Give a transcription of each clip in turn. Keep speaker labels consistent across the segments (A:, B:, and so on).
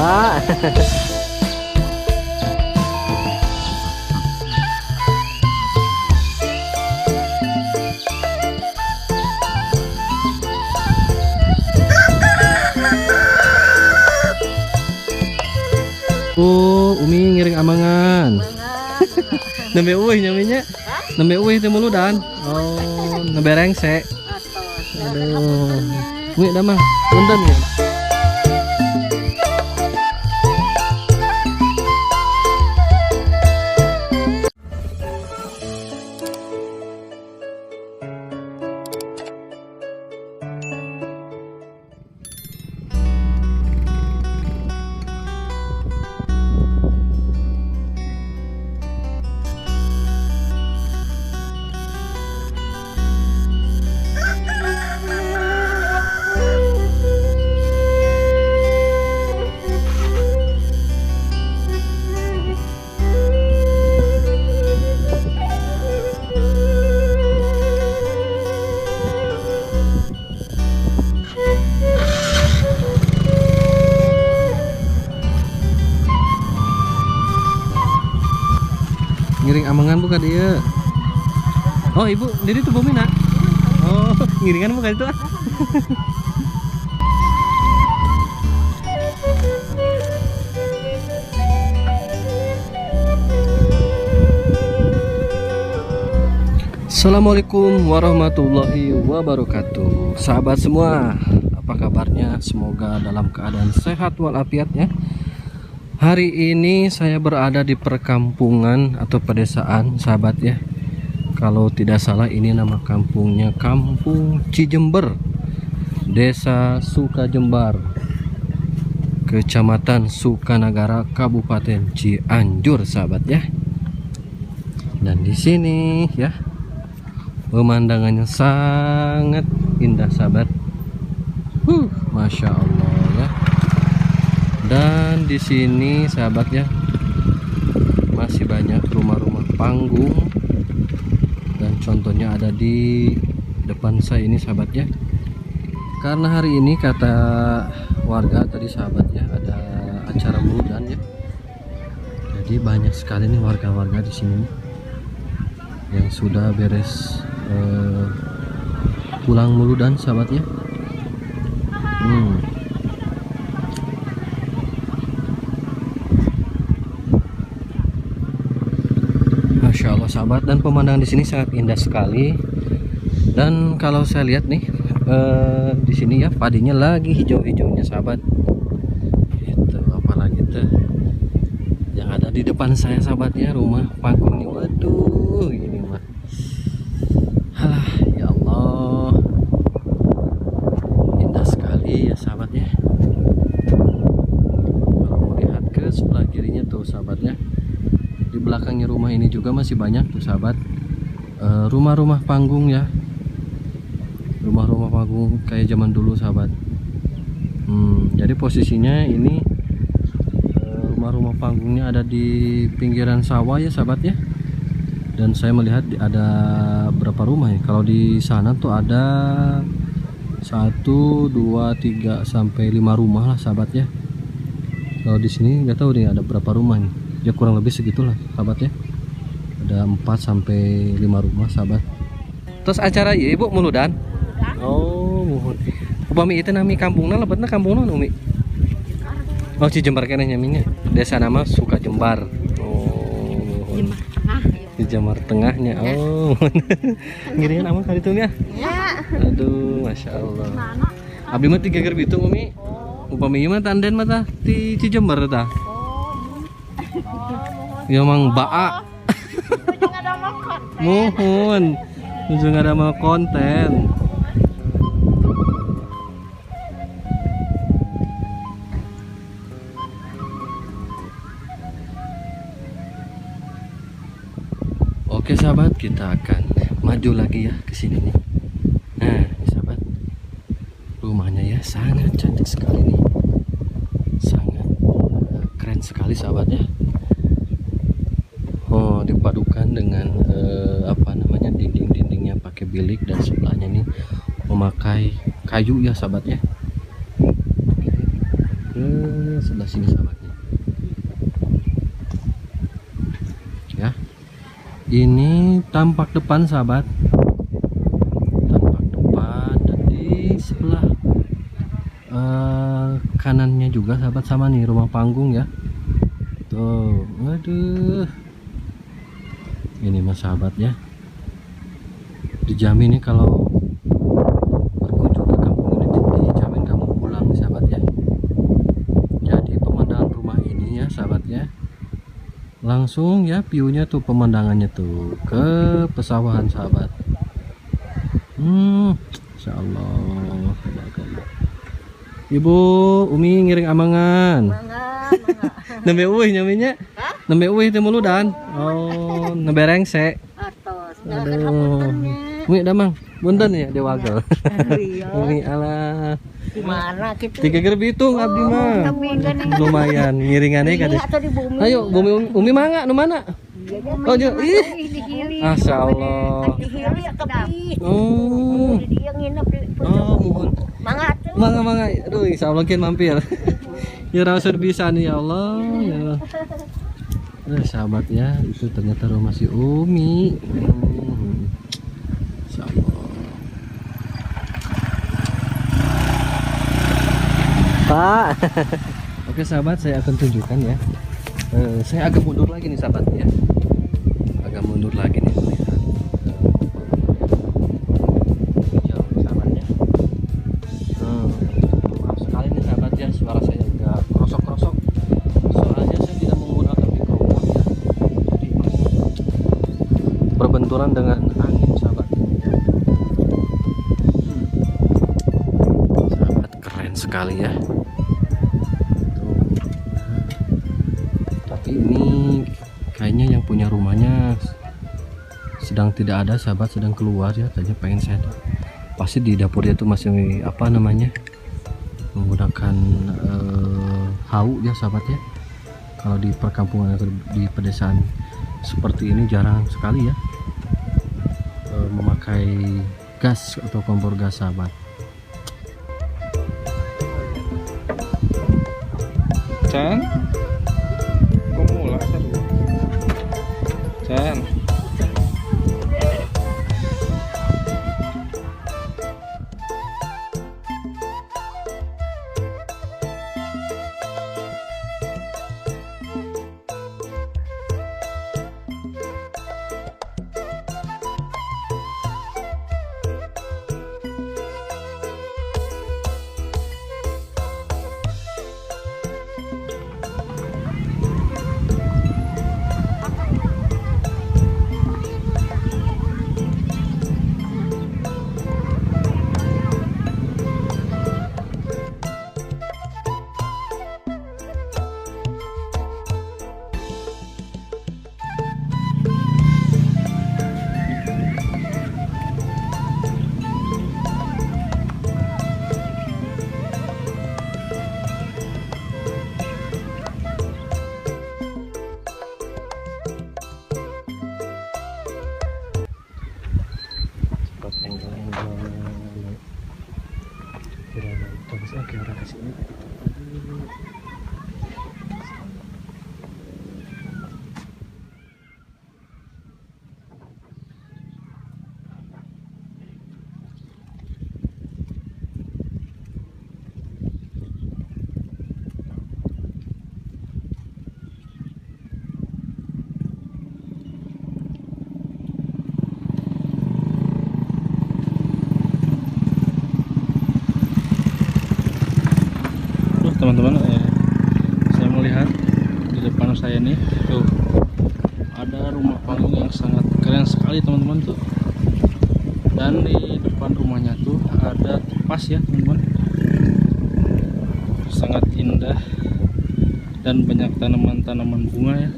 A: Pak. Oh, Umi ngiring amangan. Nembe uih nyaminya. Nembe uih teh muludan. Oh, nembe rengsek. Aduh. Umi dah mah. Punten ya. Ngiring amangan bukan dia. Oh ibu, diri tuh bumi nak. Oh ngiringan bukan itu. Assalamualaikum warahmatullahi wabarakatuh. Sahabat semua, apa kabarnya? Semoga dalam keadaan sehat walafiat ya. Hari ini saya berada di perkampungan atau pedesaan sahabat ya. Kalau tidak salah ini nama kampungnya Kampung Cijember, Desa Sukajembar, Kecamatan Sukanagara, Kabupaten Cianjur sahabat ya. Dan di sini ya pemandangannya sangat indah sahabat. Masya Allah ya. Dan di sini sahabat ya masih banyak rumah-rumah panggung, dan contohnya ada di depan saya ini sahabat ya. Karena hari ini kata warga tadi sahabat ya ada acara muludan ya, jadi banyak sekali nih warga-warga di sini yang sudah beres pulang muludan sahabat ya. Masya Allah sahabat, dan pemandangan di sini sangat indah sekali. Dan kalau saya lihat nih di sini ya padinya lagi hijau-hijaunya sahabat. Itu apalagi tuh yang ada di depan saya sahabatnya, rumah panggungnya. Waduh, ini mah. Halah, ya Allah. Indah sekali ya sahabatnya. Kalau mau lihat ke sebelah kirinya tuh sahabatnya, di belakangnya rumah ini juga masih banyak tuh sahabat rumah-rumah panggung ya, rumah-rumah panggung kayak zaman dulu sahabat. Jadi posisinya ini rumah-rumah panggungnya ada di pinggiran sawah ya sahabat ya. Dan saya melihat ada berapa rumah ya, kalau di sana tuh ada 1, 2, 3 sampai 5 rumah lah sahabat ya. Kalau di sini nggak tahu nih ada berapa rumah nih, ya kurang lebih segitulah sahabat ya, ada 4 sampai 5 rumah sahabat. Terus acara ya ibu muludan. Oh mohon upami itu nami kampungna lebetna kampungna umi. Oh Cijembar kene nyaminya, desa nama Sukajembar. Oh mohon Cijembar tengahnya. Oh ngiringan aman kali itu ya. Aduh masya Allah, abdi mah 3 ger bitu umi. Upami mah tanden mata di Cijembar tah. Ya mang baa. Mohon ujung ada mau konten. Oke sahabat, kita akan maju lagi ya ke sini nih. Nah, ini sahabat, rumahnya ya sangat cantik sekali nih, sangat keren sekali sahabat ya. Oh, dipadukan dengan apa namanya dinding-dindingnya pakai bilik, dan sebelahnya ini memakai kayu ya sahabat ya. ke sebelah sini sahabatnya. Ya, ini tampak depan sahabat, tampak depan, dan di sebelah kanannya juga sahabat sama nih rumah panggung ya. Tuh, waduh, ini mas sahabat ya, dijamin nih kalau berkunjung ke kampung ini dijamin kamu pulang sahabat ya. Jadi pemandangan rumah ini ya sahabat ya, langsung ya view-nya tuh, pemandangannya tuh ke pesawahan sahabat. Insyaallah. Ibu Umi ngiring amangan. Nembe uih nyaminya. Nembe uih teh muludan. Oh, nembe rengsek. Aduh. Umi damang. Punten ya dewagel. Umi ala.
B: Gimana gitu?
A: 3 ger bitung abdi mah. Lumayan ngiringannya kade. Ayo Umi mangga nu mana? Oh, ih. Masyaallah. Oh. Oh, mohon. Mangga. Aduh, insyaallah kian mampir. Ya rasul bisa nih ya Allah. Ya Allah. Sahabat ya, itu ternyata rumah si Umi. Insyaallah. Pak. Oke sahabat, saya akan tunjukkan ya. Saya agak mundur lagi nih sahabat ya. Agak mundur lagi nih melihat jauh sahabat ya. Maaf sekali nih sahabat ya, suara saya agak krosok-krosok. Soalnya saya tidak menggunakan mikrofon ya. Jadi berbenturan dengan angin sahabat. Sahabat keren sekali ya. Ini kayaknya yang punya rumahnya sedang tidak ada sahabat, sedang keluar ya, kayaknya pengen saya pasti di dapurnya tuh masih apa namanya, menggunakan hau ya sahabat ya. Kalau di perkampungan atau di pedesaan seperti ini jarang sekali ya memakai gas atau kompor gas sahabat.
C: Chan, Chan.
A: Oke, orang kasih ini.
C: Teman-teman, saya melihat di depan saya nih tuh ada rumah panggung yang sangat keren sekali teman-teman tuh, dan di depan rumahnya tuh ada tepas ya teman-teman, sangat indah dan banyak tanaman-tanaman bunga ya.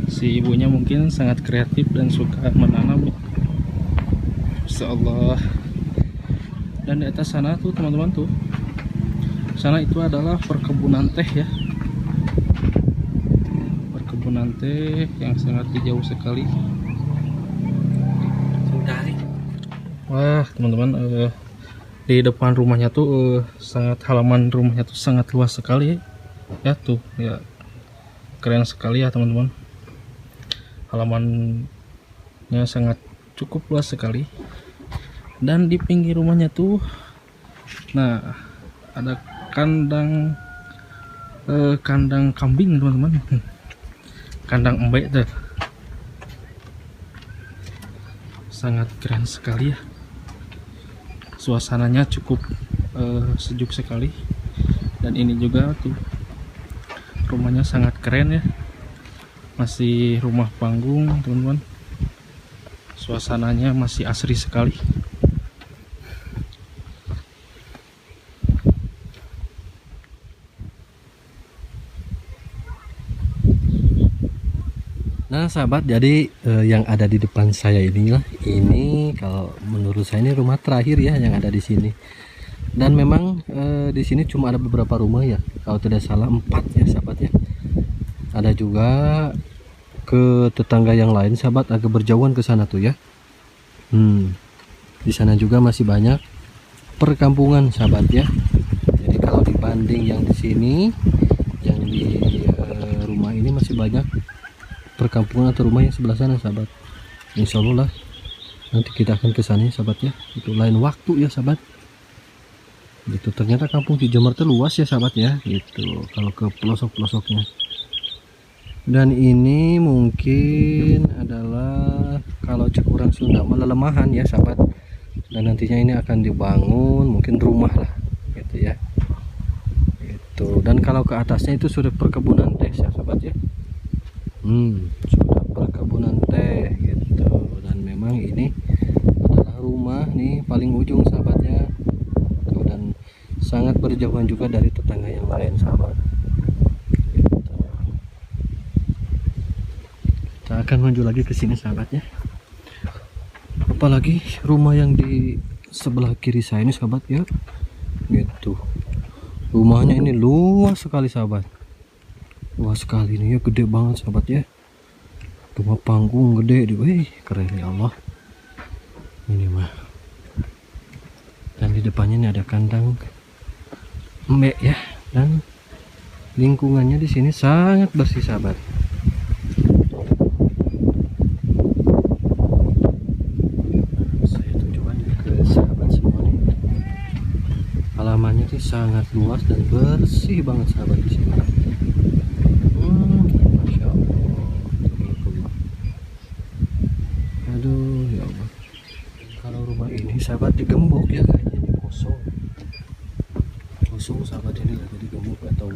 C: Si ibunya mungkin sangat kreatif dan suka menanam ya. Insyaallah. Dan di atas sana tuh teman-teman tuh, sana itu adalah perkebunan teh ya, perkebunan teh yang sangat jauh sekali. Wah teman-teman, Di depan rumahnya tuh halaman rumahnya tuh sangat luas sekali ya tuh ya, keren sekali ya teman-teman. Halamannya sangat cukup luas sekali, dan di pinggir rumahnya tuh nah ada kandang kambing teman-teman, kandang embek tuh, sangat keren sekali ya. Suasananya cukup sejuk sekali, dan ini juga tuh rumahnya sangat keren ya, masih rumah panggung teman-teman, suasananya masih asri sekali.
A: Nah sahabat, jadi yang ada di depan saya inilah, ini kalau menurut saya ini rumah terakhir ya yang ada di sini. Dan memang di sini cuma ada beberapa rumah ya, kalau tidak salah 4 ya sahabat ya. Ada juga ke tetangga yang lain sahabat, agak berjauhan ke sana tuh ya. Di sana juga masih banyak perkampungan sahabat ya. Jadi kalau dibanding yang di sini, yang di rumah ini masih banyak perkampungan atau rumah yang sebelah sana sahabat. Insya Allah lah nanti kita akan ke sana sahabat ya, itu lain waktu ya sahabat. Itu ternyata kampung Cijember itu luas ya sahabat ya, gitu kalau ke pelosok-pelosoknya. Dan ini mungkin adalah kalau cek orang Sunda melelemahan ya sahabat, dan nantinya ini akan dibangun mungkin rumah lah gitu ya, itu. Dan kalau ke atasnya itu sudah perkebunan teh ya sahabat ya. Sudah perkebunan teh gitu. Dan memang ini adalah rumah nih paling ujung sahabatnya, dan sangat berjauhan juga dari tetangga yang lain sahabat gitu. Kita akan maju lagi ke sini sahabatnya, apalagi rumah yang di sebelah kiri saya ini sahabat ya, gitu. Rumahnya ini luas sekali sahabat, luas sekali nih ya, gede banget sahabat ya. Rumah panggung gede, wih keren ya Allah ini mah. Dan di depannya ini ada kandang embek ya, dan lingkungannya di sini sangat bersih sahabat. Saya tunjukkan ke sahabat semua nih, halamannya sih sangat luas dan bersih banget sahabat di sini. Masya Allah. Aduh ya Allah. Kalau rumah ini sahabat digembok ya, kayaknya ini kosong sahabat, ini lagi digembok atau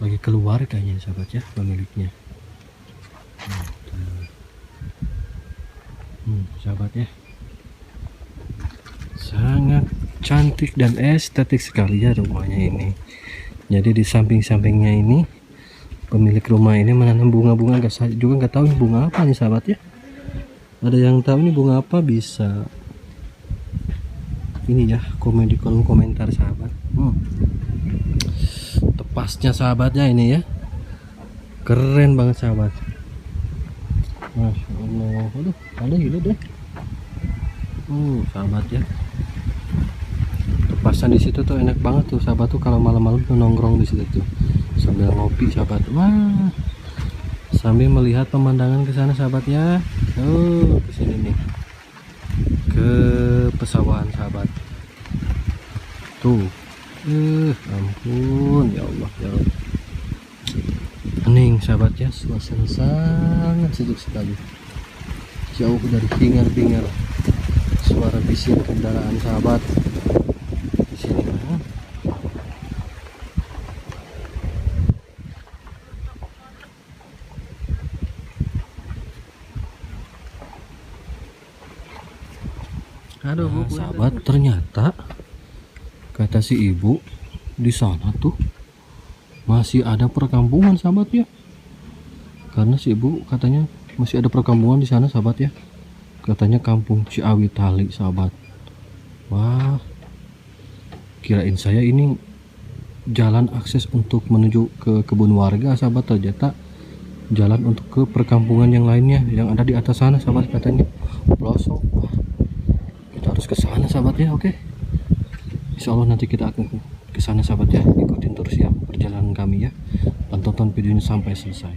A: lagi keluar kayaknya sahabat ya pemiliknya. Sahabat ya, sangat cantik dan estetik sekali ya rumahnya ini. Jadi di samping-sampingnya ini pemilik rumah ini menanam bunga-bunga, juga nggak tahu ini bunga apa nih sahabat ya. Ada yang tahu ini bunga apa, bisa ini ya komen di kolom komentar sahabat. Tepasnya sahabatnya ini ya, keren banget sahabat. Masya Allah, aduh ada hidup deh. Sahabat ya, tepasan di situ tuh enak banget tuh sahabat tuh, kalau malam-malam tuh nongkrong di situ tuh sambil ngopi sahabat. Wah, sambil melihat pemandangan ke sana sahabat ya. Ke sini nih, ke pesawahan sahabat tuh. Ampun ya Allah ya Allah. Hening sahabat ya, suasana sangat sejuk sekali. Jauh dari hingar-bingar suara bising kendaraan sahabat di sini. Aduh, nah, sahabat, ternyata kata si ibu di sana tuh masih ada perkampungan sahabat ya. Karena si ibu katanya masih ada perkampungan di sana sahabat ya. Katanya kampung Ciawi Tali sahabat. Wah, kirain saya ini jalan akses untuk menuju ke kebun warga sahabat, ternyata jalan untuk ke perkampungan yang lainnya yang ada di atas sana sahabat, katanya pelosok. Kita harus harus ke sana sahabat ya. Oke, insya Allah nanti kita akan ke sana sahabat ya. Ikutin terus ya perjalanan kami ya, dan tonton videonya sampai selesai.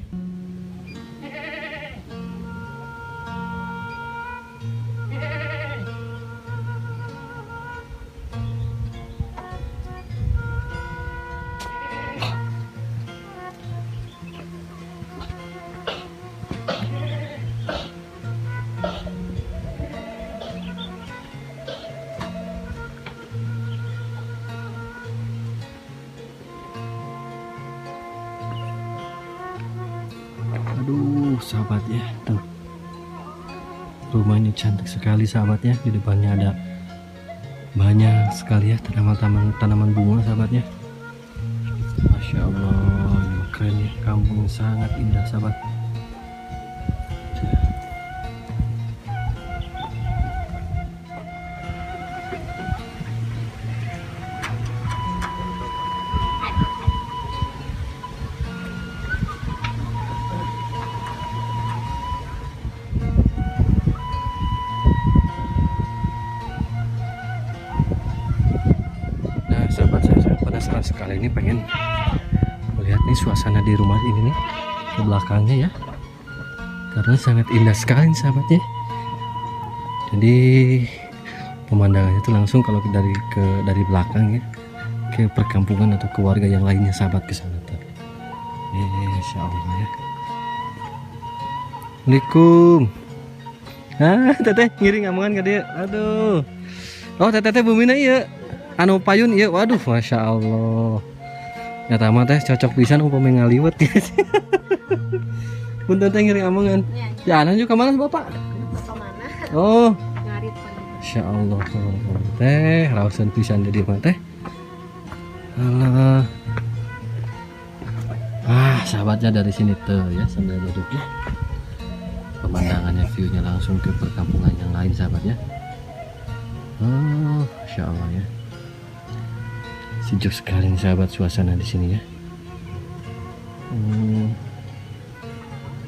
A: Aduh sahabat ya, tuh rumahnya cantik sekali sahabat ya. Di depannya ada banyak sekali ya tanaman bunga sahabat ya. Masya Allah, keren ya, kampung sangat indah sahabat. Sahabat saya penasaran sekali ini, pengen melihat nih suasana di rumah ini nih ke belakangnya ya, karena sangat indah sekali sahabat ya. Jadi pemandangannya itu langsung kalau dari belakang ya ke perkampungan atau ke warga yang lainnya sahabat, ke sana tuh. Insya Allah ya. Assalamualaikum. Teteh ngiring ngamongan ke dia. Aduh. Oh teteh bumina iya. Anu payun iya, waduh masya Allah. Ya tamat teh cocok pisan umpama ngaliwet guys. Punten teh ngiring amongan. Ya anak juga mana bapak?
B: Mana?
A: Oh.
B: Ngarit
A: Masya Allah teh rausan pisan jadi mah teh. Alah. Sahabatnya dari sini tuh ya sambil duduk ya. Pemandangannya view-nya langsung ke perkampungan yang lain sahabatnya. Oh, Masya Allah ya. Sejuk sekali nih sahabat suasana di sini ya.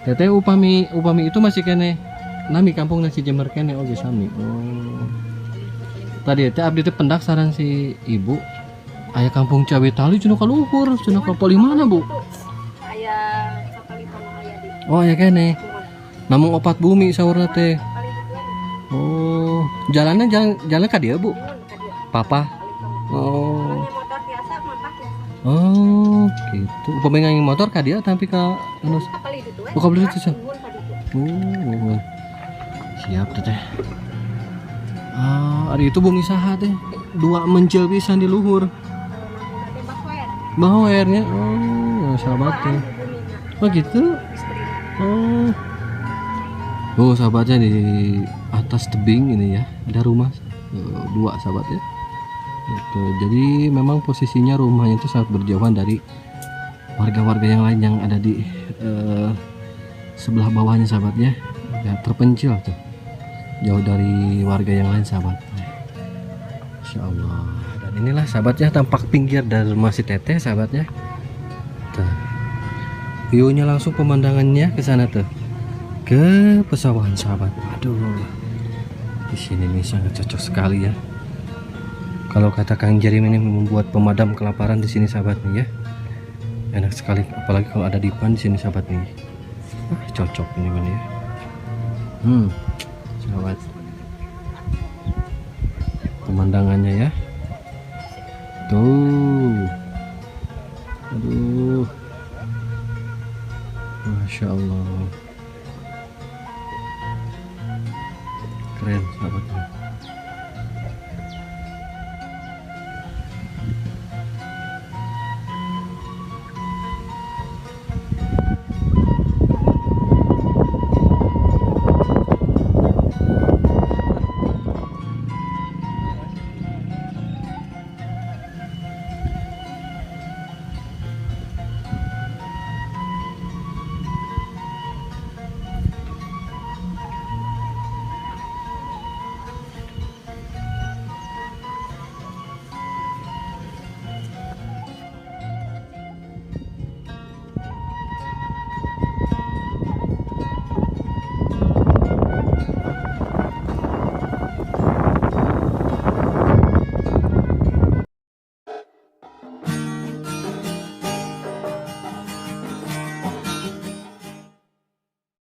A: Teteh upami itu masih kene nami kampung nasi Jember kene oge sami. Oh. Tadi teh abdi teh pendak saran si ibu aya kampung Cawe Tali cenah ka luhur, cenah ka paling mana, Bu?
B: Aya sakali tanah aya di.
A: Oh, aya kene. Namung opat bumi saurna teh. Oh, jalan ka dieu, Bu? Papa. Oh. Oh, gitu. Upami nganging motor ka dia tapi ka anu. Buka beli itu sih. Oh. Siap tuh teh. Ari itu bumi saha teh. Dua mencil pisan di luhur. Bahoernya. Oh, sahabat teh. Oh gitu. Oh. Oh, sahabatnya di atas tebing ini ya. Ada rumah dua sahabat ya. Gitu. Jadi memang posisinya rumahnya itu sangat berjauhan dari warga-warga yang lain yang ada di sebelah bawahnya sahabatnya, ya terpencil tuh, jauh dari warga yang lain sahabat. Insya Allah. Dan inilah sahabatnya tampak pinggir dari rumah si Teteh sahabatnya. Tuh. View-nya langsung pemandangannya ke sana tuh, ke pesawahan sahabat. Aduh, di sini nih sangat cocok sekali ya. Kalau kata Kang Jerim ini membuat pemadam kelaparan di sini sahabat nih ya. Enak sekali, apalagi kalau ada dipan di sini sahabat nih. Cocok ini mana ya. Sahabat. Pemandangannya ya. Tuh